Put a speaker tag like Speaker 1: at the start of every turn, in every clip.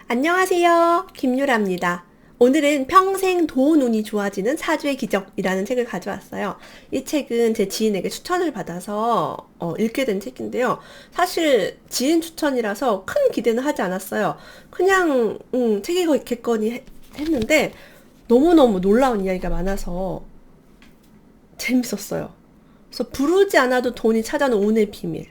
Speaker 1: 안녕하세요. 김유라입니다. 오늘은 평생 돈 운이 좋아지는 사주의 기적이라는 책을 가져왔어요. 이 책은 제 지인에게 추천을 받아서 읽게 된 책인데요. 사실 지인 추천이라서 큰 기대는 하지 않았어요. 그냥 책 읽겠거니 했는데 너무너무 놀라운 이야기가 많아서 재밌었어요. 그래서 부르지 않아도 돈이 찾아오는 운의 비밀.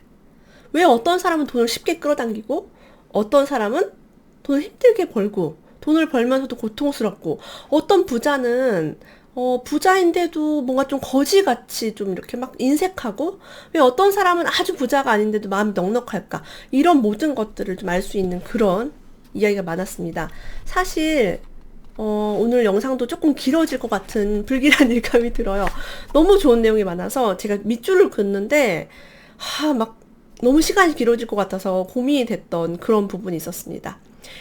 Speaker 1: 왜 어떤 사람은 돈을 쉽게 끌어당기고 어떤 사람은 돈을 힘들게 벌고 돈을 벌면서도 고통스럽고 어떤 부자는 부자인데도 뭔가 좀 거지같이 좀 이렇게 막 인색하고 왜 어떤 사람은 아주 부자가 아닌데도 마음이 넉넉할까 이런 모든 것들을 좀 알 수 있는 그런 이야기가 많았습니다. 사실 오늘 영상도 조금 길어질 것 같은 불길한 일감이 들어요. 너무 좋은 내용이 많아서 제가 밑줄을 긋는데 막 너무 시간이 길어질 것 같아서 고민이 됐던 그런 부분이 있었습니다.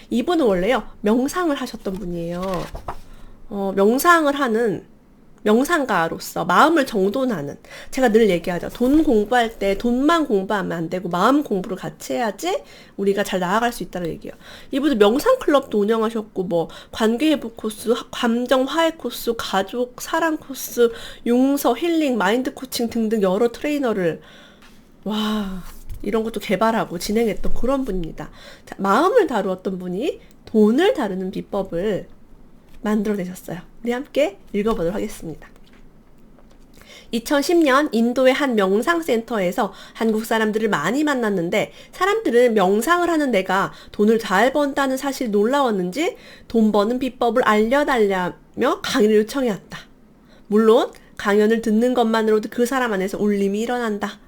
Speaker 1: 이분은 원래요, 명상을 하셨던 분이에요. 명상을 하는 명상가로서 마음을 정돈하는, 제가 늘 얘기하죠. 돈 공부할 때 돈만 공부하면 안 되고 마음 공부를 같이 해야지 우리가 잘 나아갈 수 있다는 얘기예요. 이분은 명상 클럽도 운영하셨고 뭐 관계회복 코스, 감정 화해 코스, 가족 사랑 코스, 용서, 힐링, 마인드 코칭 등등 여러 트레이너를 와, 이런 것도 개발하고 진행했던 그런 분입니다. 자, 마음을 다루었던 분이 돈을 다루는 비법을 만들어내셨어요. 우리 함께 읽어보도록 하겠습니다. 2010년 인도의 한 명상센터에서 한국 사람들을 많이 만났는데 사람들은 명상을 하는 내가 돈을 잘 번다는 사실이 놀라웠는지 돈 버는 비법을 알려달라며 강의를 요청해왔다. 물론 강연을 듣는 것만으로도 그 사람 안에서 울림이 일어난다.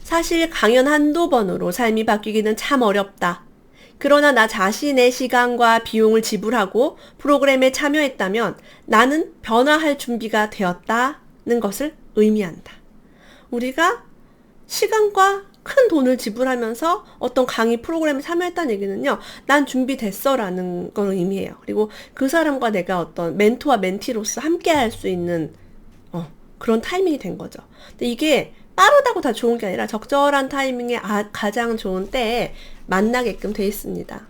Speaker 1: 사실 강연 한두 번으로 삶이 바뀌기는 참 어렵다. 그러나 나 자신의 시간과 비용을 지불하고 프로그램에 참여했다면 나는 변화할 준비가 되었다는 것을 의미한다. 우리가 시간과 큰 돈을 지불하면서 어떤 강의 프로그램에 참여했다는 얘기는요, 난 준비됐어 라는 걸 의미해요. 그리고 그 사람과 내가 어떤 멘토와 멘티로서 함께 할 수 있는 그런 타이밍이 된 거죠. 근데 이게 빠르다고 다 좋은 게 아니라 적절한 타이밍에 가장 좋은 때에 만나게끔 돼 있습니다.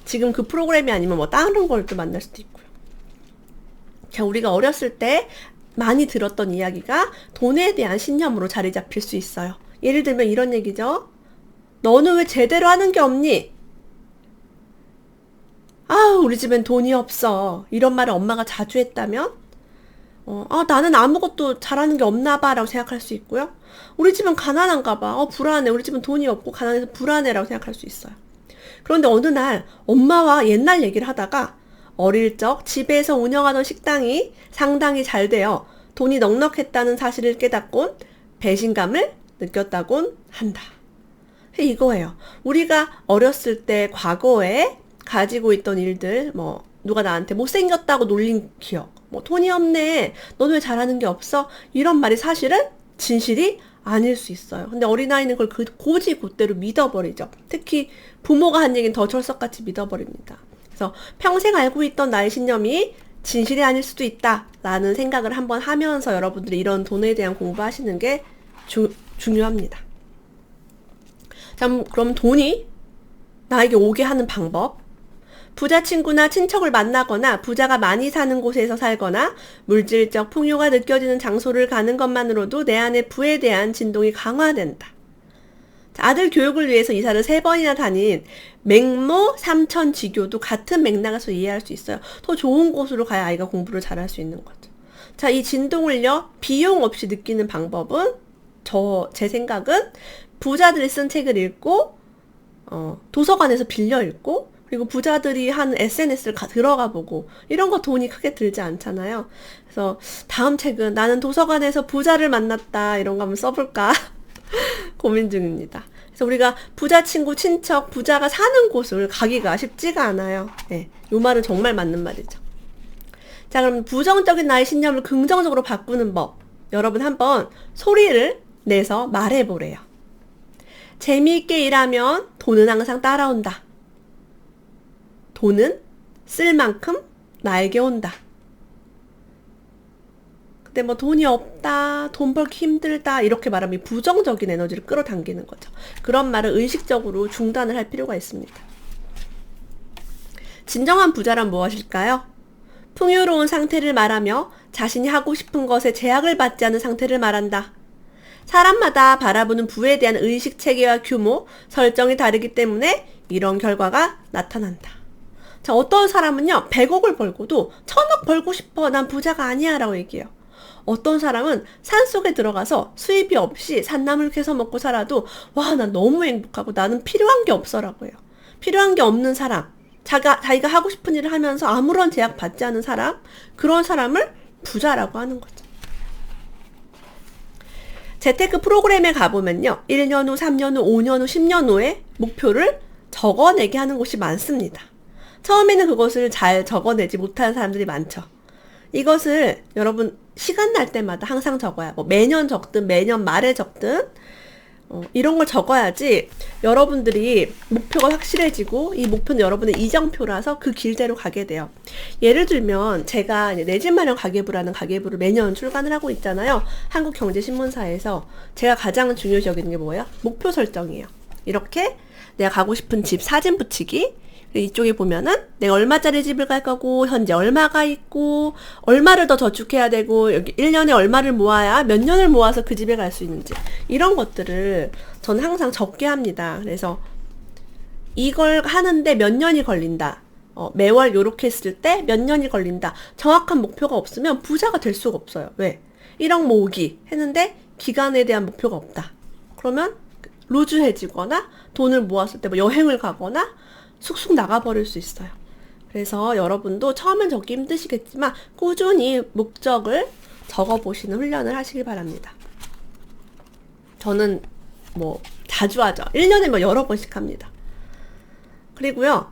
Speaker 1: 지금 그 프로그램이 아니면 뭐 다른 걸 또 만날 수도 있고요. 자, 우리가 어렸을 때 많이 들었던 이야기가 돈에 대한 신념으로 자리 잡힐 수 있어요. 예를 들면 이런 얘기죠. 너는 왜 제대로 하는 게 없니? 우리 집엔 돈이 없어. 이런 말을 엄마가 자주 했다면 나는 아무것도 잘하는 게 없나 봐 라고 생각할 수 있고요. 우리 집은 가난한가 봐. 불안해. 우리 집은 돈이 없고 가난해서 불안해 라고 생각할 수 있어요. 그런데 어느 날 엄마와 옛날 얘기를 하다가 어릴 적 집에서 운영하던 식당이 상당히 잘 되어 돈이 넉넉했다는 사실을 깨닫곤 배신감을 느꼈다곤 한다. 이거예요. 우리가 어렸을 때 과거에 가지고 있던 일들, 뭐 누가 나한테 못생겼다고 놀린 기억, 뭐 돈이 없네, 너는 왜 잘하는 게 없어? 이런 말이 사실은 진실이 아닐 수 있어요. 근데 어린아이는 그걸 고지고대로 믿어버리죠. 특히 부모가 한 얘기는 더 철석같이 믿어버립니다. 그래서 평생 알고 있던 나의 신념이 진실이 아닐 수도 있다라는 생각을 한번 하면서 여러분들이 이런 돈에 대한 공부하시는 게 중요합니다. 자, 그럼 돈이 나에게 오게 하는 방법. 부자 친구나 친척을 만나거나 부자가 많이 사는 곳에서 살거나 물질적 풍요가 느껴지는 장소를 가는 것만으로도 내 안의 부에 대한 진동이 강화된다. 아들 교육을 위해서 이사를 3번이나 다닌 맹모 삼천지교도 같은 맥락에서 이해할 수 있어요. 더 좋은 곳으로 가야 아이가 공부를 잘할 수 있는 거죠. 자, 이 진동을요, 비용 없이 느끼는 방법은 제 생각은 부자들이 쓴 책을 읽고 도서관에서 빌려 읽고 그리고 부자들이 하는 SNS를 들어가 보고 이런 거 돈이 크게 들지 않잖아요. 그래서 다음 책은 나는 도서관에서 부자를 만났다 이런 거 한번 써볼까 고민 중입니다. 그래서 우리가 부자 친구, 친척, 부자가 사는 곳을 가기가 쉽지가 않아요. 네, 요 말은 정말 맞는 말이죠. 자, 그럼 부정적인 나의 신념을 긍정적으로 바꾸는 법. 여러분 한번 소리를 내서 말해보래요. 재미있게 일하면 돈은 항상 따라온다. 돈은 쓸 만큼 나에게 온다. 근데 뭐 돈이 없다, 돈 벌기 힘들다 이렇게 말하면 부정적인 에너지를 끌어당기는 거죠. 그런 말을 의식적으로 중단을 할 필요가 있습니다. 진정한 부자란 무엇일까요? 풍요로운 상태를 말하며 자신이 하고 싶은 것에 제약을 받지 않은 상태를 말한다. 사람마다 바라보는 부에 대한 의식 체계와 규모, 설정이 다르기 때문에 이런 결과가 나타난다. 자, 어떤 사람은요, 100억을 벌고도 1000억 벌고 싶어. 난 부자가 아니야. 라고 얘기해요. 어떤 사람은 산속에 들어가서 수입이 없이 산나물 캐서 먹고 살아도 와, 난 너무 행복하고 나는 필요한 게 없어. 라고 해요. 필요한 게 없는 사람, 자기가 하고 싶은 일을 하면서 아무런 제약 받지 않은 사람, 그런 사람을 부자라고 하는 거죠. 재테크 프로그램에 가보면요, 1년 후, 3년 후, 5년 후, 10년 후에 목표를 적어내게 하는 곳이 많습니다. 처음에는 그것을 잘 적어내지 못하는 사람들이 많죠. 이것을 여러분 시간 날 때마다 항상 적어야, 뭐 매년 적든 매년 말에 적든 이런 걸 적어야지 여러분들이 목표가 확실해지고, 이 목표는 여러분의 이정표라서 그 길대로 가게 돼요. 예를 들면 제가 내 집 마련 가계부라는 가계부를 매년 출간을 하고 있잖아요. 한국경제신문사에서. 제가 가장 중요시 여기는 게 뭐예요? 목표 설정이에요. 이렇게 내가 가고 싶은 집 사진 붙이기, 이쪽에 보면은 내가 얼마짜리 집을 갈 거고, 현재 얼마가 있고, 얼마를 더 저축해야 되고, 여기 1년에 얼마를 모아야 몇 년을 모아서 그 집에 갈 수 있는지, 이런 것들을 저는 항상 적게 합니다. 그래서 이걸 하는데 몇 년이 걸린다, 매월 요렇게 했을 때 몇 년이 걸린다, 정확한 목표가 없으면 부자가 될 수가 없어요. 왜? 1억 모으기 했는데 기간에 대한 목표가 없다. 그러면 루즈해지거나 돈을 모았을 때 뭐 여행을 가거나 쑥쑥 나가버릴 수 있어요. 그래서 여러분도 처음엔 적기 힘드시겠지만 꾸준히 목적을 적어보시는 훈련을 하시길 바랍니다. 저는 뭐 자주 하죠. 1년에 뭐 여러 번씩 합니다. 그리고요,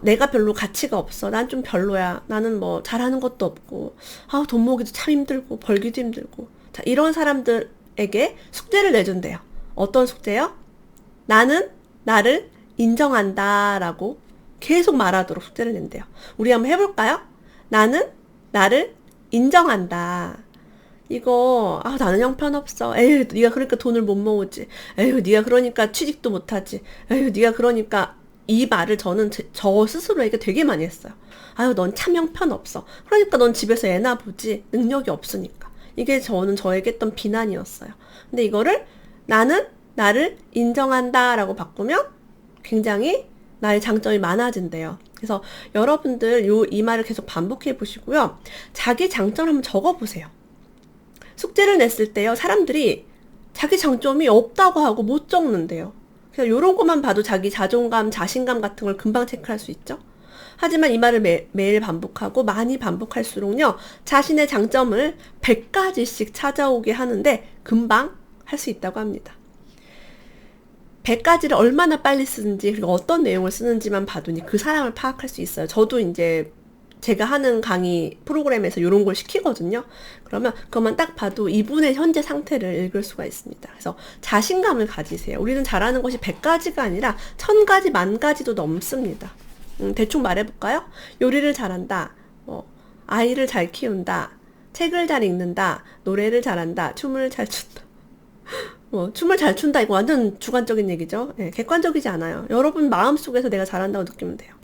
Speaker 1: 내가 별로 가치가 없어. 난 좀 별로야. 나는 뭐 잘하는 것도 없고, 돈 모으기도 참 힘들고 벌기도 힘들고. 자, 이런 사람들에게 숙제를 내준대요. 어떤 숙제요? 나는 나를 인정한다 라고 계속 말하도록 숙제를 낸대요. 우리 한번 해볼까요? 나는 나를 인정한다. 이거 나는 형편없어. 에휴, 네가 그러니까 돈을 못 모으지. 에휴, 네가 그러니까 취직도 못하지. 에휴, 네가 그러니까, 이 말을 저는 저 스스로에게 되게 많이 했어요. 아유, 넌 참 형편없어. 그러니까 넌 집에서 애나 보지. 능력이 없으니까. 이게 저는 저에게 했던 비난이었어요. 근데 이거를 나는 나를 인정한다 라고 바꾸면 굉장히 나의 장점이 많아진대요. 그래서 여러분들 이 말을 계속 반복해 보시고요. 자기 장점을 한번 적어보세요. 숙제를 냈을 때요, 사람들이 자기 장점이 없다고 하고 못 적는데요. 그래서 이런 것만 봐도 자기 자존감, 자신감 같은 걸 금방 체크할 수 있죠. 하지만 이 말을 매일 반복하고 많이 반복할수록요, 자신의 장점을 100가지씩 찾아오게 하는데 금방 할 수 있다고 합니다. 100가지를 얼마나 빨리 쓰는지, 그리고 어떤 내용을 쓰는지만 봐도니 그 사람을 파악할 수 있어요. 저도 이제 제가 하는 강의 프로그램에서 이런 걸 시키거든요. 그러면 그것만 딱 봐도 이분의 현재 상태를 읽을 수가 있습니다. 그래서 자신감을 가지세요. 우리는 잘하는 것이 100가지가 아니라 1000가지, 10,000가지도 넘습니다. 대충 말해볼까요? 요리를 잘한다, 아이를 잘 키운다, 책을 잘 읽는다, 노래를 잘한다, 춤을 잘 춘다. 춤을 잘 춘다, 이거 완전 주관적인 얘기죠. 네, 객관적이지 않아요. 여러분 마음속에서 내가 잘한다고 느끼면 돼요.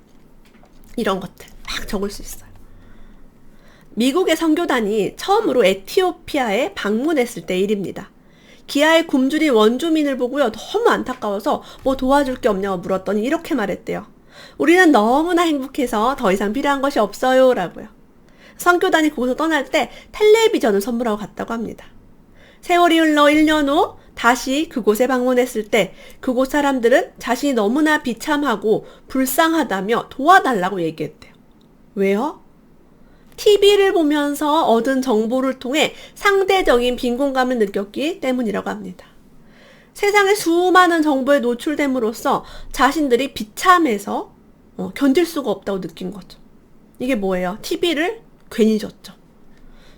Speaker 1: 이런 것들 막 적을 수 있어요. 미국의 선교단이 처음으로 에티오피아에 방문했을 때 일입니다. 기아에 굶주린 원주민을 보고요, 너무 안타까워서 뭐 도와줄 게 없냐고 물었더니 이렇게 말했대요. 우리는 너무나 행복해서 더 이상 필요한 것이 없어요 라고요. 선교단이 거기서 떠날 때 텔레비전을 선물하고 갔다고 합니다. 세월이 흘러 1년 후 다시 그곳에 방문했을 때 그곳 사람들은 자신이 너무나 비참하고 불쌍하다며 도와달라고 얘기했대요. 왜요? TV를 보면서 얻은 정보를 통해 상대적인 빈곤감을 느꼈기 때문이라고 합니다. 세상의 수많은 정보에 노출됨으로써 자신들이 비참해서 견딜 수가 없다고 느낀 거죠. 이게 뭐예요? TV를 괜히 줬죠.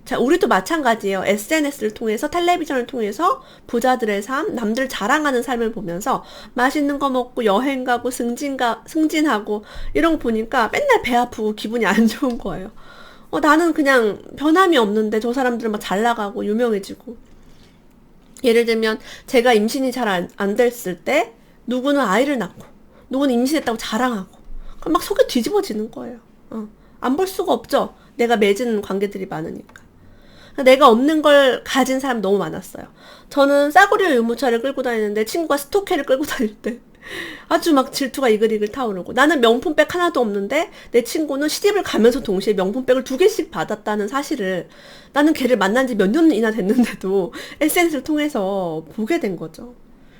Speaker 1: 자, 우리도 마찬가지예요. SNS를 통해서, 텔레비전을 통해서 부자들의 삶, 남들 자랑하는 삶을 보면서 맛있는 거 먹고 여행 가고 승진하고 이런 거 보니까 맨날 배 아프고 기분이 안 좋은 거예요. 나는 그냥 변함이 없는데 저 사람들은 막 잘 나가고 유명해지고. 예를 들면 제가 임신이 잘 안 됐을 때 누구는 아이를 낳고 누구는 임신했다고 자랑하고 그럼 막 속이 뒤집어지는 거예요. 안 볼 수가 없죠. 내가 맺은 관계들이 많으니까. 내가 없는 걸 가진 사람 너무 많았어요. 저는 싸구려 유모차를 끌고 다니는데 친구가 스토케를 끌고 다닐 때 아주 막 질투가 이글이글 타오르고, 나는 명품백 하나도 없는데 내 친구는 시집을 가면서 동시에 명품백을 2개씩 받았다는 사실을 나는 걔를 만난 지 몇 년이나 됐는데도 SNS를 통해서 보게 된 거죠.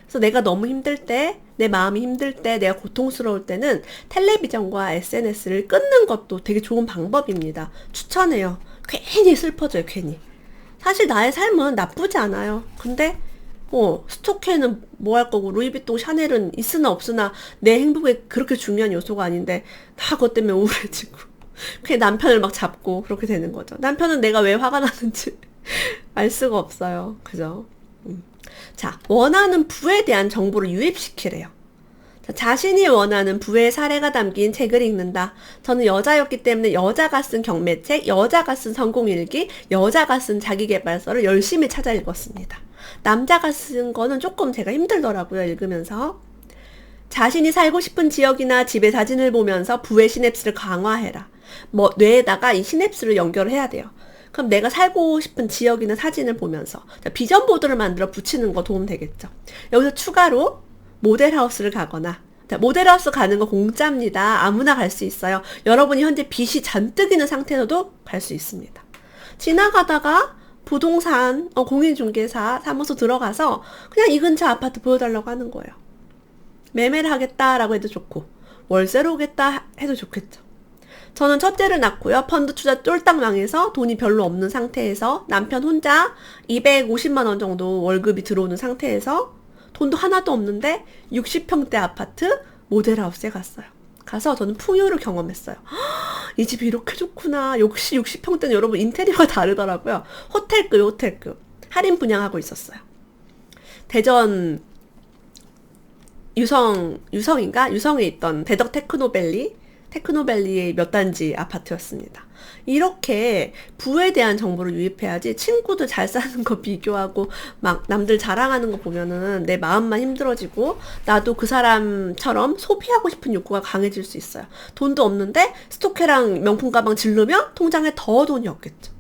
Speaker 1: 그래서 내가 너무 힘들 때, 내 마음이 힘들 때, 내가 고통스러울 때는 텔레비전과 SNS를 끊는 것도 되게 좋은 방법입니다. 추천해요. 괜히 슬퍼져요, 괜히. 사실 나의 삶은 나쁘지 않아요. 근데 스토케는 뭐 할 거고 루이비통 샤넬은 있으나 없으나 내 행복에 그렇게 중요한 요소가 아닌데 다 그것 때문에 우울해지고 그냥 남편을 막 잡고 그렇게 되는 거죠. 남편은 내가 왜 화가 나는지 알 수가 없어요. 그죠? 자, 원하는 부에 대한 정보를 유입시키래요. 자, 자신이 원하는 부의 사례가 담긴 책을 읽는다. 저는 여자였기 때문에 여자가 쓴 경매책, 여자가 쓴 성공일기, 여자가 쓴 자기계발서를 열심히 찾아 읽었습니다. 남자가 쓴 거는 조금 제가 힘들더라고요, 읽으면서. 자신이 살고 싶은 지역이나 집의 사진을 보면서 부의 시냅스를 강화해라. 뇌에다가 이 시냅스를 연결해야 돼요. 그럼 내가 살고 싶은 지역이나 사진을 보면서 비전 보드를 만들어 붙이는 거 도움 되겠죠. 여기서 추가로 모델하우스를 가거나, 모델하우스 가는 거 공짜입니다. 아무나 갈 수 있어요. 여러분이 현재 빚이 잔뜩 있는 상태로도 갈 수 있습니다. 지나가다가 부동산 공인중개사 사무소 들어가서 그냥 이 근처 아파트 보여달라고 하는 거예요. 매매를 하겠다라고 해도 좋고 월세로 오겠다 해도 좋겠죠. 저는 첫째를 낳고요. 펀드 투자 쫄딱 망해서 돈이 별로 없는 상태에서 남편 혼자 250만 원 정도 월급이 들어오는 상태에서 돈도 하나도 없는데 60평대 아파트 모델하우스에 갔어요. 가서 저는 풍요를 경험했어요. 이 집이 이렇게 좋구나. 역시 60평대는 여러분 인테리어가 다르더라고요. 호텔급 할인 분양하고 있었어요. 대전 유성에 있던 대덕 테크노밸리의 몇 단지 아파트였습니다. 이렇게 부에 대한 정보를 유입해야지 친구들 잘 사는 거 비교하고 막 남들 자랑하는 거 보면은 내 마음만 힘들어지고 나도 그 사람처럼 소비하고 싶은 욕구가 강해질 수 있어요. 돈도 없는데 스토케랑 명품 가방 지르면 통장에 더 돈이 없겠죠.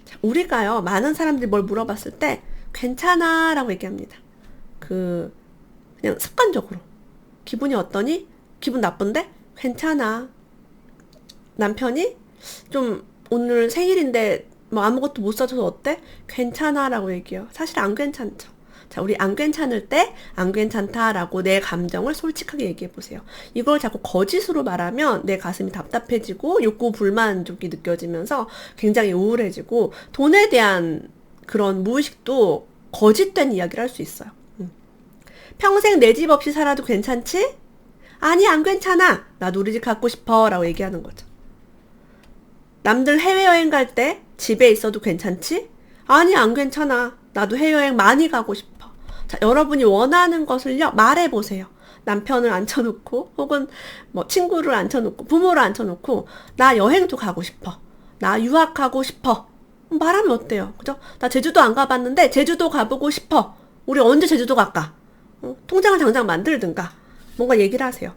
Speaker 1: 자, 우리가요, 많은 사람들이 뭘 물어봤을 때 괜찮아 라고 얘기합니다. 그냥 습관적으로 기분이 어떠니? 기분 나쁜데? 괜찮아. 남편이 좀 오늘 생일인데 뭐 아무것도 못 사줘서 어때? 괜찮아 라고 얘기해요. 사실 안 괜찮죠. 자, 우리 안 괜찮을 때 안 괜찮다라고 내 감정을 솔직하게 얘기해 보세요. 이걸 자꾸 거짓으로 말하면 내 가슴이 답답해지고 욕구 불만족이 느껴지면서 굉장히 우울해지고 돈에 대한 그런 무의식도 거짓된 이야기를 할 수 있어요. 평생 내 집 없이 살아도 괜찮지? 아니, 안 괜찮아. 나도 우리 집 갖고 싶어 라고 얘기하는 거죠. 남들 해외여행 갈 때 집에 있어도 괜찮지? 아니, 안 괜찮아. 나도 해외여행 많이 가고 싶어. 자, 여러분이 원하는 것을요, 말해보세요. 남편을 앉혀놓고, 혹은 뭐 친구를 앉혀놓고, 부모를 앉혀놓고, 나 여행도 가고 싶어. 나 유학하고 싶어. 말하면 어때요? 그죠? 나 제주도 안 가봤는데 제주도 가보고 싶어. 우리 언제 제주도 갈까? 통장을 당장 만들든가. 뭔가 얘기를 하세요.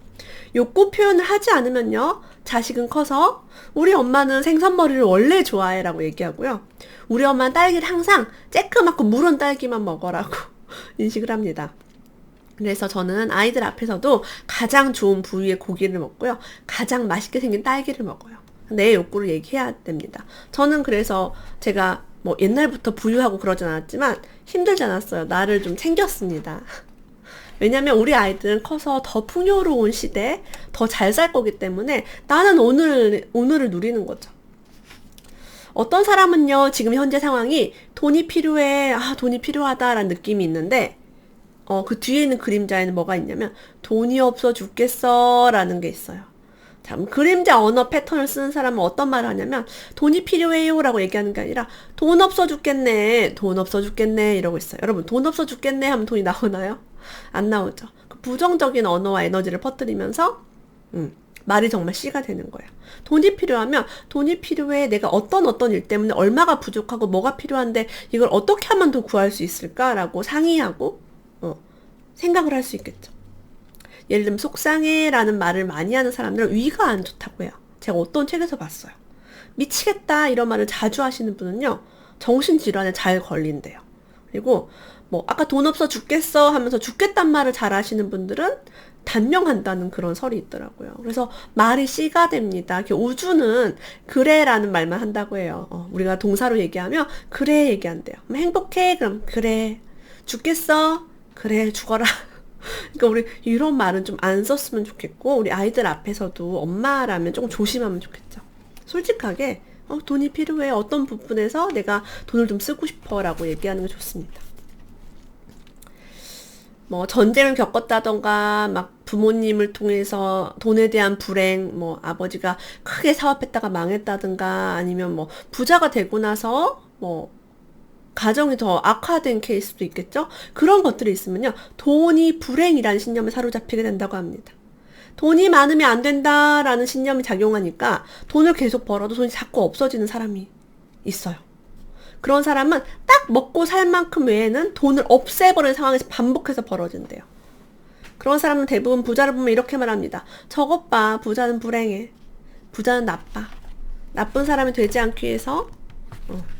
Speaker 1: 욕구 표현을 하지 않으면요, 자식은 커서 우리 엄마는 생선머리를 원래 좋아해 라고 얘기하고요, 우리 엄마는 딸기를 항상 쬐끄맣고 무른 딸기만 먹어라고 인식을 합니다. 그래서 저는 아이들 앞에서도 가장 좋은 부위의 고기를 먹고요, 가장 맛있게 생긴 딸기를 먹어요. 내 욕구를 얘기해야 됩니다. 저는 그래서 제가 뭐 옛날부터 부유하고 그러진 않았지만 힘들지 않았어요. 나를 좀 챙겼습니다. 왜냐면 우리 아이들은 커서 더 풍요로운 시대, 더 잘 살 거기 때문에 나는 오늘을 누리는 거죠. 어떤 사람은요, 지금 현재 상황이 돈이 필요해, 돈이 필요하다라는 느낌이 있는데, 그 뒤에 있는 그림자에는 뭐가 있냐면, 돈이 없어 죽겠어 라는 게 있어요. 자, 그림자 언어 패턴을 쓰는 사람은 어떤 말을 하냐면, 돈이 필요해요 라고 얘기하는 게 아니라, 돈 없어 죽겠네, 돈 없어 죽겠네 이러고 있어요. 여러분, 돈 없어 죽겠네 하면 돈이 나오나요? 안 나오죠. 그 부정적인 언어와 에너지를 퍼뜨리면서 말이 정말 씨가 되는 거예요. 돈이 필요하면 돈이 필요해. 내가 어떤 일 때문에 얼마가 부족하고 뭐가 필요한데 이걸 어떻게 하면 더 구할 수 있을까라고 상의하고 생각을 할 수 있겠죠. 예를 들면 속상해라는 말을 많이 하는 사람들은 위가 안 좋다고 해요. 제가 어떤 책에서 봤어요. 미치겠다 이런 말을 자주 하시는 분은요. 정신질환에 잘 걸린대요. 그리고 뭐 아까 돈 없어 죽겠어 하면서 죽겠단 말을 잘 하시는 분들은 단명한다는 그런 설이 있더라고요. 그래서 말이 씨가 됩니다. 이렇게 우주는 그래라는 말만 한다고 해요. 우리가 동사로 얘기하면 그래 얘기한대요. 행복해? 그럼 그래. 죽겠어? 그래 죽어라. 그러니까 우리 이런 말은 좀 안 썼으면 좋겠고 우리 아이들 앞에서도 엄마라면 조금 조심하면 좋겠죠. 솔직하게 돈이 필요해. 어떤 부분에서 내가 돈을 좀 쓰고 싶어 라고 얘기하는 게 좋습니다. 뭐 전쟁을 겪었다던가 막 부모님을 통해서 돈에 대한 불행, 뭐 아버지가 크게 사업했다가 망했다든가 아니면 뭐 부자가 되고 나서 뭐 가정이 더 악화된 케이스도 있겠죠? 그런 것들이 있으면요. 돈이 불행이라는 신념에 사로잡히게 된다고 합니다. 돈이 많으면 안 된다라는 신념이 작용하니까 돈을 계속 벌어도 돈이 자꾸 없어지는 사람이 있어요. 그런 사람은 딱 먹고 살 만큼 외에는 돈을 없애버리는 상황에서 반복해서 벌어진대요. 그런 사람은 대부분 부자를 보면 이렇게 말합니다. 저것 봐. 부자는 불행해. 부자는 나빠. 나쁜 사람이 되지 않기 위해서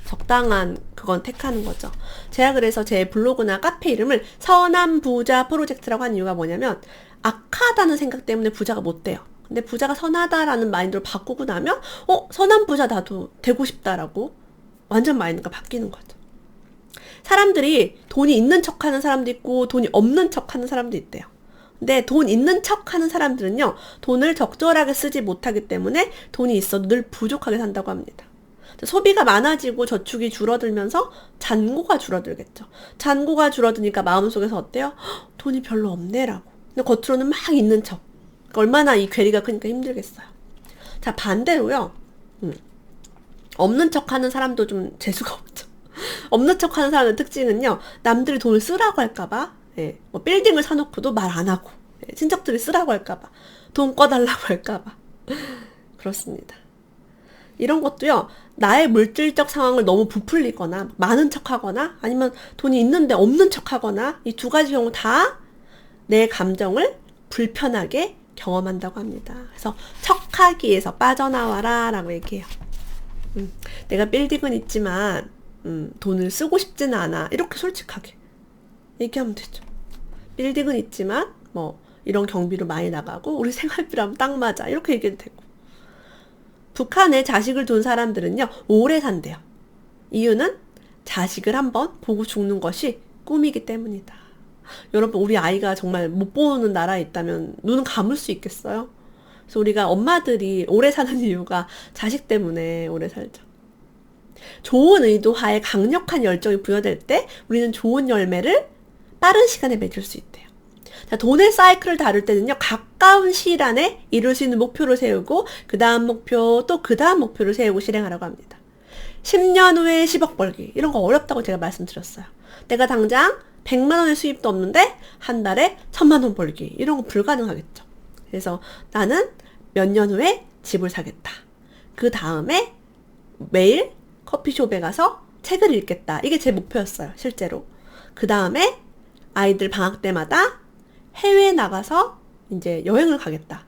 Speaker 1: 적당한 그건 택하는 거죠. 제가 그래서 제 블로그나 카페 이름을 선한 부자 프로젝트라고 한 이유가 뭐냐면 악하다는 생각 때문에 부자가 못 돼요. 근데 부자가 선하다라는 마인드로 바꾸고 나면 선한 부자 나도 되고 싶다라고 완전 마인드가 바뀌는 거죠. 사람들이 돈이 있는 척하는 사람도 있고 돈이 없는 척하는 사람도 있대요. 근데 돈 있는 척하는 사람들은요. 돈을 적절하게 쓰지 못하기 때문에 돈이 있어도 늘 부족하게 산다고 합니다. 소비가 많아지고 저축이 줄어들면서 잔고가 줄어들겠죠. 잔고가 줄어드니까 마음속에서 어때요? 돈이 별로 없네라고. 근데 겉으로는 막 있는 척. 얼마나 이 괴리가 크니까 힘들겠어요. 자, 반대로요. 없는 척하는 사람도 좀 재수가 없죠. 없는 척하는 사람의 특징은요. 남들이 돈을 쓰라고 할까봐, 뭐 빌딩을 사놓고도 말 안 하고, 친척들이 쓰라고 할까봐, 돈 꺼달라고 할까봐. 그렇습니다. 이런 것도요. 나의 물질적 상황을 너무 부풀리거나 많은 척하거나 아니면 돈이 있는데 없는 척하거나 이 두 가지 경우 다 내 감정을 불편하게 경험한다고 합니다. 그래서 척하기에서 빠져나와라 라고 얘기해요. 내가 빌딩은 있지만 돈을 쓰고 싶지는 않아. 이렇게 솔직하게 얘기하면 되죠. 빌딩은 있지만 뭐 이런 경비로 많이 나가고 우리 생활비랑 딱 맞아. 이렇게 얘기해도 되고. 북한에 자식을 둔 사람들은요. 오래 산대요. 이유는 자식을 한번 보고 죽는 것이 꿈이기 때문이다. 여러분 우리 아이가 정말 못 보는 나라에 있다면 눈은 감을 수 있겠어요? 그래서 우리가 엄마들이 오래 사는 이유가 자식 때문에 오래 살죠. 좋은 의도하에 강력한 열정이 부여될 때 우리는 좋은 열매를 빠른 시간에 맺을 수 있대요. 자, 돈의 사이클을 다룰 때는요. 가까운 시일 안에 이룰 수 있는 목표를 세우고 그 다음 목표 또 그 다음 목표를 세우고 실행하라고 합니다. 10년 후에 10억 벌기 이런 거 어렵다고 제가 말씀드렸어요. 내가 당장 100만 원의 수입도 없는데 한 달에 1000만 원 벌기 이런 거 불가능하겠죠. 그래서 나는 몇 년 후에 집을 사겠다. 그 다음에 매일 커피숍에 가서 책을 읽겠다. 이게 제 목표였어요. 실제로. 그 다음에 아이들 방학 때마다 해외에 나가서 이제 여행을 가겠다.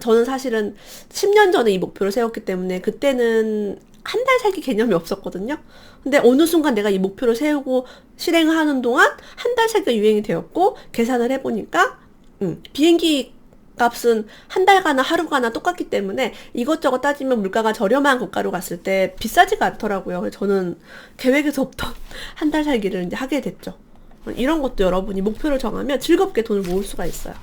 Speaker 1: 저는 사실은 10년 전에 이 목표를 세웠기 때문에 그때는 한 달 살기 개념이 없었거든요. 근데 어느 순간 내가 이 목표를 세우고 실행을 하는 동안 한 달 살기가 유행이 되었고 계산을 해보니까 비행기 값은 한 달 가나 하루 가나 똑같기 때문에 이것저것 따지면 물가가 저렴한 국가로 갔을 때 비싸지가 않더라고요. 그래서 저는 계획에서 없던 한 달 살기를 이제 하게 됐죠. 이런 것도 여러분이 목표를 정하면 즐겁게 돈을 모을 수가 있어요.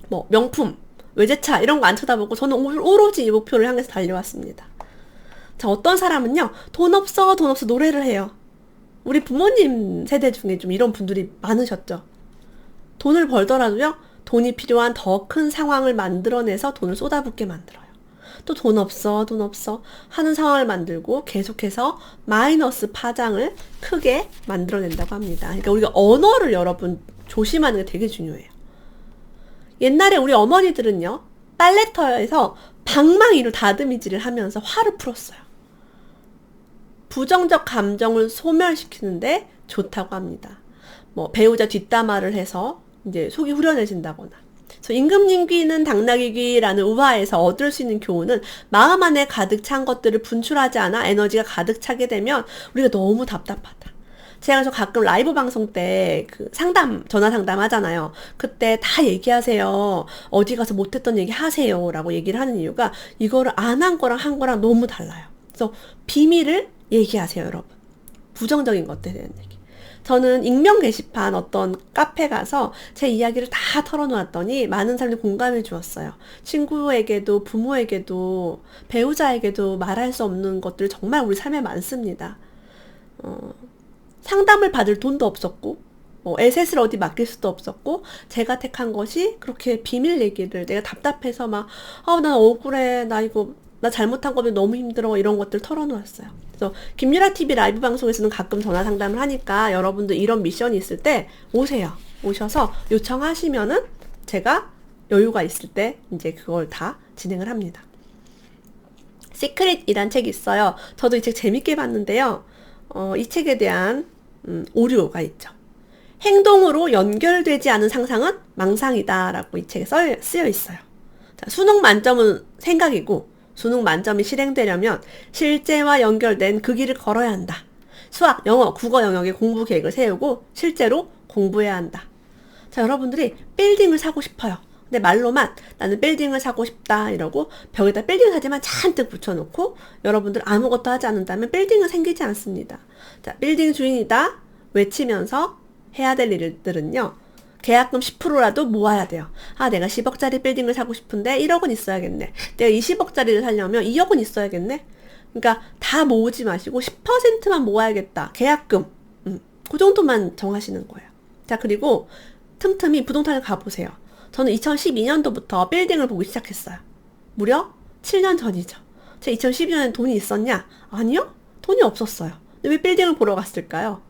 Speaker 1: 뭐 명품, 외제차 이런 거 안 쳐다보고 저는 오로지 이 목표를 향해서 달려왔습니다. 자, 어떤 사람은요. 돈 없어 노래를 해요. 우리 부모님 세대 중에 좀 이런 분들이 많으셨죠. 돈을 벌더라도요. 돈이 필요한 더 큰 상황을 만들어내서 돈을 쏟아붓게 만들어요. 또 돈 없어 하는 상황을 만들고 계속해서 마이너스 파장을 크게 만들어낸다고 합니다. 그러니까 우리가 언어를 여러분 조심하는 게 되게 중요해요. 옛날에 우리 어머니들은요. 빨래터에서 방망이로 다듬이질을 하면서 화를 풀었어요. 부정적 감정을 소멸시키는데 좋다고 합니다. 뭐 배우자 뒷담화를 해서 이제 속이 후련해진다거나. 그래서 임금님귀는 당나귀귀라는 우화에서 얻을 수 있는 교훈은 마음 안에 가득 찬 것들을 분출하지 않아 에너지가 가득 차게 되면 우리가 너무 답답하다. 제가 그래서 가끔 라이브 방송 때 그 상담, 전화 상담 하잖아요. 그때 다 얘기하세요. 어디 가서 못했던 얘기 하세요. 라고 얘기를 하는 이유가 이거를 안 한 거랑 한 거랑 너무 달라요. 그래서 비밀을 얘기하세요, 여러분. 부정적인 것들에 대한 얘기. 저는 익명 게시판 어떤 카페 가서 제 이야기를 다 털어놓았더니 많은 사람들이 공감해 주었어요. 친구에게도 부모에게도 배우자에게도 말할 수 없는 것들 정말 우리 삶에 많습니다. 상담을 받을 돈도 없었고 에셋을 어디 맡길 수도 없었고 제가 택한 것이 그렇게 비밀 얘기를 내가 답답해서 막 난 억울해 나 잘못한 거면 너무 힘들어 이런 것들 털어놓았어요. 그래서 김유라 TV 라이브 방송에서는 가끔 전화 상담을 하니까 여러분들 이런 미션이 있을 때 오세요. 오셔서 요청하시면은 제가 여유가 있을 때 이제 그걸 다 진행을 합니다. 시크릿이란 책이 있어요. 저도 이 책 재밌게 봤는데요. 이 책에 대한 오류가 있죠. 행동으로 연결되지 않은 상상은 망상이다 라고 이 책에 쓰여 있어요. 자, 수능 만점은 생각이고 수능 만점이 실행되려면 실제와 연결된 그 길을 걸어야 한다. 수학, 영어, 국어 영역의 공부 계획을 세우고 실제로 공부해야 한다. 자, 여러분들이 빌딩을 사고 싶어요. 근데 말로만 나는 빌딩을 사고 싶다 이러고 벽에다 빌딩 사진만 잔뜩 붙여놓고 여러분들 아무것도 하지 않는다면 빌딩은 생기지 않습니다. 자, 빌딩 주인이다 외치면서 해야 될 일들은요. 계약금 10%라도 모아야 돼요. 내가 10억짜리 빌딩을 사고 싶은데 1억은 있어야겠네. 내가 20억짜리를 사려면 2억은 있어야겠네. 그러니까 다 모으지 마시고 10%만 모아야겠다. 계약금. 그 정도만 정하시는 거예요. 자, 그리고 틈틈이 부동산을 가보세요. 저는 2012년도부터 빌딩을 보기 시작했어요. 무려 7년 전이죠. 제가 2012년에 돈이 있었냐? 아니요. 돈이 없었어요. 근데 왜 빌딩을 보러 갔을까요?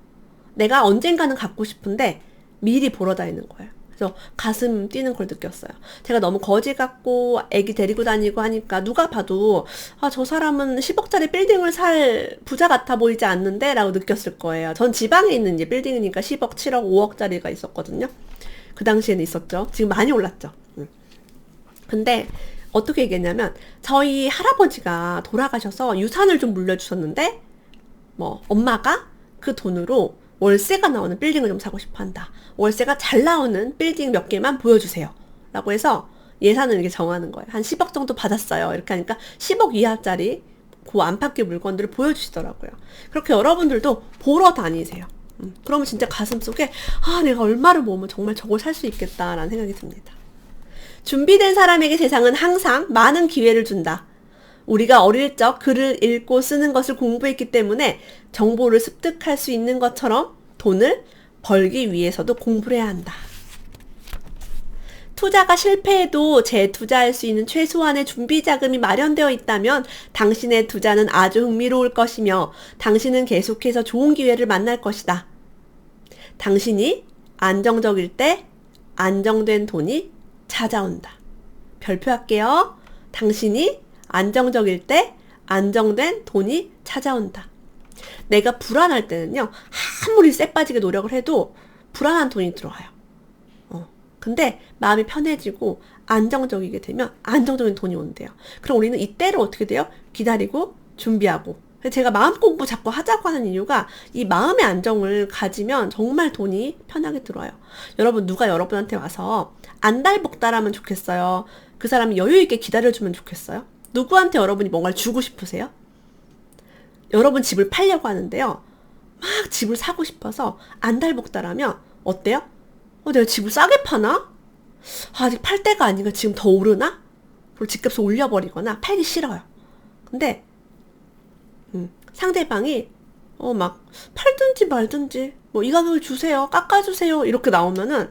Speaker 1: 내가 언젠가는 갖고 싶은데 미리 보러 다니는 거예요. 그래서 가슴 뛰는 걸 느꼈어요. 제가 너무 거지 같고 애기 데리고 다니고 하니까 누가 봐도 저 사람은 10억짜리 빌딩을 살 부자 같아 보이지 않는데? 라고 느꼈을 거예요. 전 지방에 있는 이제 빌딩이니까 10억, 7억, 5억짜리가 있었거든요. 그 당시에는 있었죠. 지금 많이 올랐죠. 근데 어떻게 얘기했냐면 저희 할아버지가 돌아가셔서 유산을 좀 물려주셨는데 엄마가 그 돈으로 월세가 나오는 빌딩을 좀 사고 싶어 한다. 월세가 잘 나오는 빌딩 몇 개만 보여주세요. 라고 해서 예산을 이렇게 정하는 거예요. 한 10억 정도 받았어요. 이렇게 하니까 10억 이하짜리 그 안팎의 물건들을 보여주시더라고요. 그렇게 여러분들도 보러 다니세요. 그러면 진짜 가슴속에 내가 얼마를 모으면 정말 저걸 살 수 있겠다라는 생각이 듭니다. 준비된 사람에게 세상은 항상 많은 기회를 준다. 우리가 어릴 적 글을 읽고 쓰는 것을 공부했기 때문에 정보를 습득할 수 있는 것처럼 돈을 벌기 위해서도 공부를 해야 한다. 투자가 실패해도 재투자할 수 있는 최소한의 준비 자금이 마련되어 있다면 당신의 투자는 아주 흥미로울 것이며 당신은 계속해서 좋은 기회를 만날 것이다. 당신이 안정적일 때 안정된 돈이 찾아온다. 별표할게요. 당신이 안정적일 때 안정된 돈이 찾아온다. 내가 불안할 때는요. 아무리 쎄 빠지게 노력을 해도 불안한 돈이 들어와요. 근데 마음이 편해지고 안정적이게 되면 안정적인 돈이 온대요. 그럼 우리는 이때를 어떻게 돼요? 기다리고 준비하고. 제가 마음 공부 자꾸 하자고 하는 이유가 이 마음의 안정을 가지면 정말 돈이 편하게 들어와요. 여러분 누가 여러분한테 와서 안달복달하면 좋겠어요? 그 사람이 여유있게 기다려주면 좋겠어요? 누구한테 여러분이 뭔가를 주고 싶으세요? 여러분 집을 팔려고 하는데요. 막 집을 사고 싶어서 안달복달하면 어때요? 내가 집을 싸게 파나? 아직 팔 때가 아니니까 지금 더 오르나? 그리고 집값을 올려버리거나 팔기 싫어요. 근데 상대방이 막 팔든지 말든지 이 가격을 주세요. 깎아주세요. 이렇게 나오면은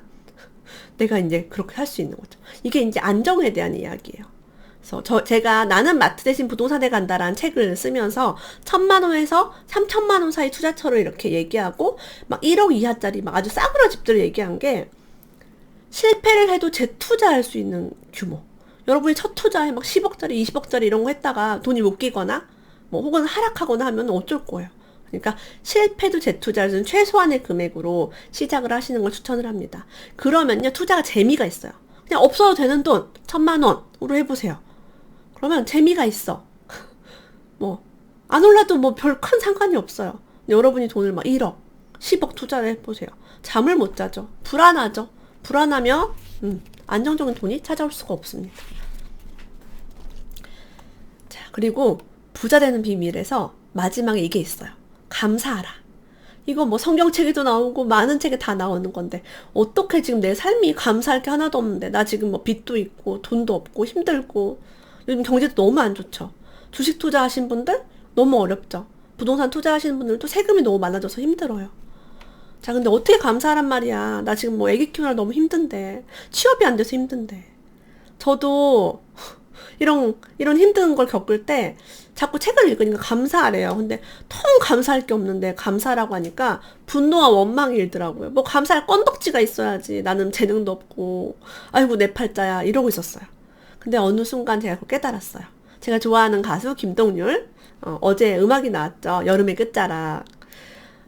Speaker 1: 내가 이제 그렇게 할 수 있는 거죠. 이게 이제 안정에 대한 이야기예요. 그래서 제가 나는 마트 대신 부동산에 간다라는 책을 쓰면서 1,000만 원에서 3,000만 원 사이 투자처를 이렇게 얘기하고 막 1억 이하짜리 막 아주 싸구려 집들을 얘기한 게 실패를 해도 재투자할 수 있는 규모. 여러분이 첫 투자에 막 10억짜리, 20억짜리 이런 거 했다가 돈이 못 끼거나, 뭐, 혹은 하락하거나 하면 어쩔 거예요. 그러니까 실패도 재투자를 최소한의 금액으로 시작을 하시는 걸 추천을 합니다. 그러면요, 투자가 재미가 있어요. 그냥 없어도 되는 돈, 1,000,000원으로 해보세요. 그러면 재미가 있어. 뭐, 안 올라도 뭐 별 큰 상관이 없어요. 여러분이 돈을 막 1억, 10억 투자를 해보세요. 잠을 못 자죠. 불안하죠. 불안하면, 안정적인 돈이 찾아올 수가 없습니다. 자, 그리고 부자 되는 비밀에서 마지막에 이게 있어요. 감사하라. 이거 뭐 성경책에도 나오고 많은 책에 다 나오는 건데 어떻게 지금 내 삶이 감사할 게 하나도 없는데 나 지금 뭐 빚도 있고 돈도 없고 힘들고 요즘 경제도 너무 안 좋죠. 주식 투자하신 분들 너무 어렵죠. 부동산 투자하시는 분들도 세금이 너무 많아져서 힘들어요. 자, 근데 어떻게 감사하란 말이야. 나 지금 뭐 애기 키우느라 너무 힘든데 취업이 안 돼서 힘든데 저도 이런 힘든 걸 겪을 때 자꾸 책을 읽으니까 감사하래요. 근데 통 감사할 게 없는데 감사라고 하니까 분노와 원망이 일더라고요. 뭐 감사할 건덕지가 있어야지. 나는 재능도 없고 아이고 내 팔자야 이러고 있었어요. 근데 어느 순간 제가 그걸 깨달았어요. 제가 좋아하는 가수 김동률 어제 음악이 나왔죠. 여름의 끝자락.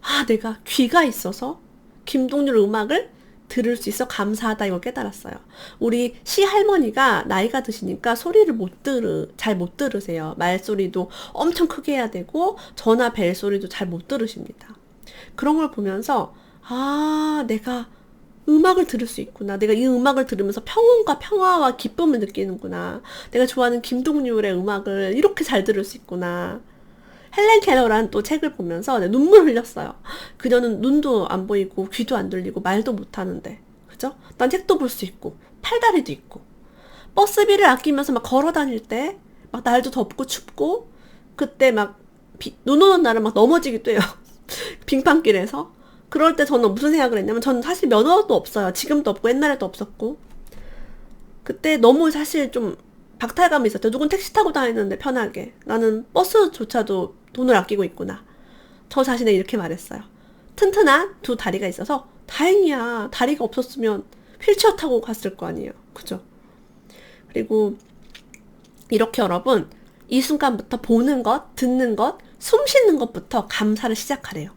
Speaker 1: 아, 내가 귀가 있어서 김동률 음악을 들을 수 있어 감사하다 이걸 깨달았어요. 우리 시할머니가 나이가 드시니까 소리를 잘 못 들으세요. 말소리도 엄청 크게 해야 되고 전화 벨 소리도 잘 못 들으십니다. 그런 걸 보면서 아, 내가 음악을 들을 수 있구나. 내가 이 음악을 들으면서 평온과 평화와 기쁨을 느끼는구나. 내가 좋아하는 김동률의 음악을 이렇게 잘 들을 수 있구나. 헬렌 켈러라는 또 책을 보면서 눈물 흘렸어요. 그녀는 눈도 안 보이고 귀도 안 들리고 말도 못 하는데 그죠? 난 책도 볼 수 있고 팔다리도 있고 버스비를 아끼면서 막 걸어 다닐 때 막 날도 덥고 춥고 그때 막 눈 오는 날은 막 넘어지기도 해요. 빙판길에서. 그럴 때 저는 무슨 생각을 했냐면 저는 사실 면허도 없어요. 지금도 없고 옛날에도 없었고 그때 너무 사실 좀 박탈감이 있었죠. 누군 택시 타고 다니는데 편하게. 나는 버스조차도 돈을 아끼고 있구나. 저 자신에 이렇게 말했어요. 튼튼한 두 다리가 있어서 다행이야. 다리가 없었으면 휠체어 타고 갔을 거 아니에요. 그죠? 그리고 이렇게 여러분 이 순간부터 보는 것, 듣는 것, 숨 쉬는 것부터 감사를 시작하래요.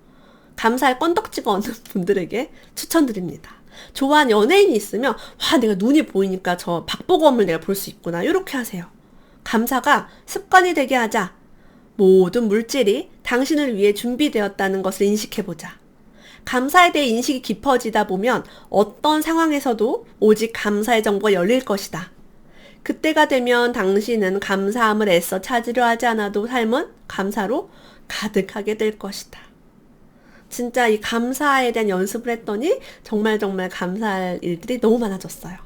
Speaker 1: 감사할 건덕지가 없는 분들에게 추천드립니다. 좋아하는 연예인이 있으면 와 내가 눈이 보이니까 저 박보검을 내가 볼 수 있구나 이렇게 하세요. 감사가 습관이 되게 하자. 모든 물질이 당신을 위해 준비되었다는 것을 인식해보자. 감사에 대해 인식이 깊어지다 보면 어떤 상황에서도 오직 감사의 정보가 열릴 것이다. 그때가 되면 당신은 감사함을 애써 찾으려 하지 않아도 삶은 감사로 가득하게 될 것이다. 진짜 이 감사에 대한 연습을 했더니 정말 감사할 일들이 너무 많아졌어요.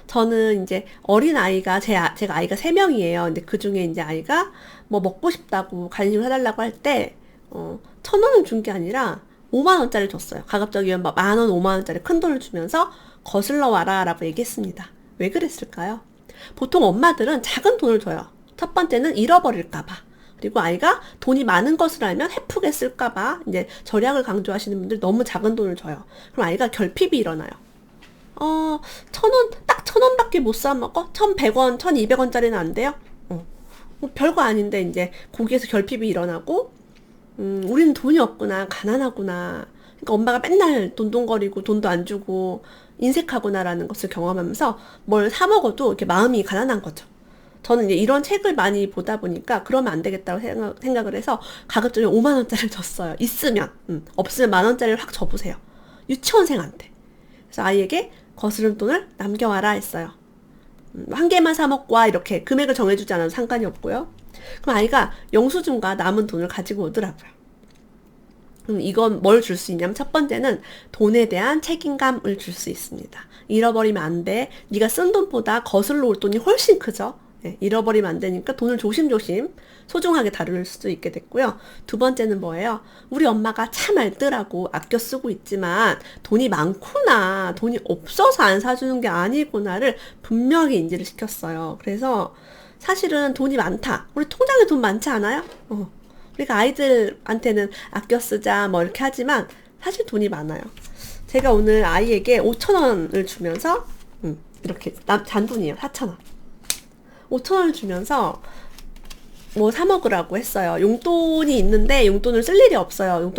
Speaker 1: 저는 이제 어린 아이가 제가 아이가 3명이에요. 근데 그 중에 이제 아이가 뭐 먹고 싶다고 간식을 사달라고 할 때 1,000원을 준 게 아니라 5만 원짜리 줬어요. 가급적이면 막 10,000원, 5만 원짜리 큰 돈을 주면서 거슬러 와라 라고 얘기했습니다. 왜 그랬을까요? 보통 엄마들은 작은 돈을 줘요. 첫 번째는 잃어버릴까봐. 그리고 아이가 돈이 많은 것을 알면 헤프게 쓸까봐 이제 절약을 강조하시는 분들 너무 작은 돈을 줘요. 그럼 아이가 결핍이 일어나요. 1,000원, 딱 1,000원밖에 못 사먹어? 1,100원, 1,200원짜리는 안 돼요? 뭐 별거 아닌데 이제 거기에서 결핍이 일어나고, 우리는 돈이 없구나, 가난하구나. 그러니까 엄마가 맨날 돈돈거리고 돈도 안 주고 인색하구나라는 것을 경험하면서 뭘 사먹어도 이렇게 마음이 가난한 거죠. 저는 이제 이런 책을 많이 보다 보니까 그러면 안 되겠다고 생각을 해서 가급적이면 5만 원짜리를 줬어요. 있으면. 없으면 10,000원짜리를 확 줘보세요. 유치원생한테. 그래서 아이에게 거스름돈을 남겨와라 했어요. 한 개만 사 먹고 와 이렇게 금액을 정해주지 않아도 상관이 없고요. 그럼 아이가 영수증과 남은 돈을 가지고 오더라고요. 그럼 이건 뭘 줄 수 있냐면 첫 번째는 돈에 대한 책임감을 줄 수 있습니다. 잃어버리면 안 돼. 네가 쓴 돈보다 거슬러 올 돈이 훨씬 크죠. 네, 잃어버리면 안 되니까 돈을 조심조심 소중하게 다룰 수도 있게 됐고요. 두 번째는 뭐예요? 우리 엄마가 참 알뜰하고 아껴 쓰고 있지만 돈이 많구나, 돈이 없어서 안 사주는 게 아니구나를 분명히 인지를 시켰어요. 그래서 사실은 돈이 많다. 우리 통장에 돈 많지 않아요? 우리가 아이들한테는 아껴 쓰자 뭐 이렇게 하지만 사실 돈이 많아요. 제가 오늘 아이에게 5,000원을 주면서 이렇게 잔돈이에요. 4,000원. 5,000원을 주면서 뭐 사 먹으라고 했어요. 용돈이 있는데 용돈을 쓸 일이 없어요.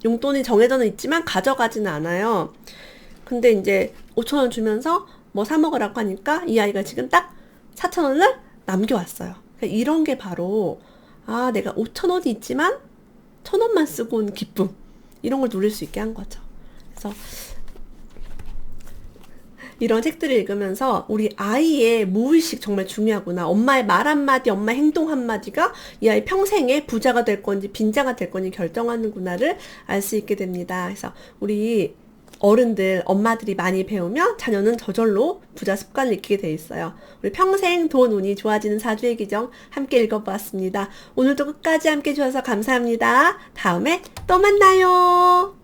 Speaker 1: 용돈이 정해져는 있지만 가져가지는 않아요. 근데 이제 5,000원 주면서 뭐 사 먹으라고 하니까 이 아이가 지금 딱 4,000원을 남겨왔어요. 그러니까 이런 게 바로 아, 내가 5,000원이 있지만 1,000원만 쓰고 온 기쁨, 이런 걸 누릴 수 있게 한 거죠. 그래서 이런 책들을 읽으면서 우리 아이의 무의식 정말 중요하구나. 엄마의 말 한마디, 엄마의 행동 한마디가 이 아이 평생에 부자가 될 건지 빈자가 될 건지 결정하는구나를 알 수 있게 됩니다. 그래서 우리 어른들, 엄마들이 많이 배우면 자녀는 저절로 부자 습관을 익히게 돼 있어요. 우리 평생 돈, 운이 좋아지는 사주의 기정 함께 읽어보았습니다. 오늘도 끝까지 함께 해주셔서 감사합니다. 다음에 또 만나요.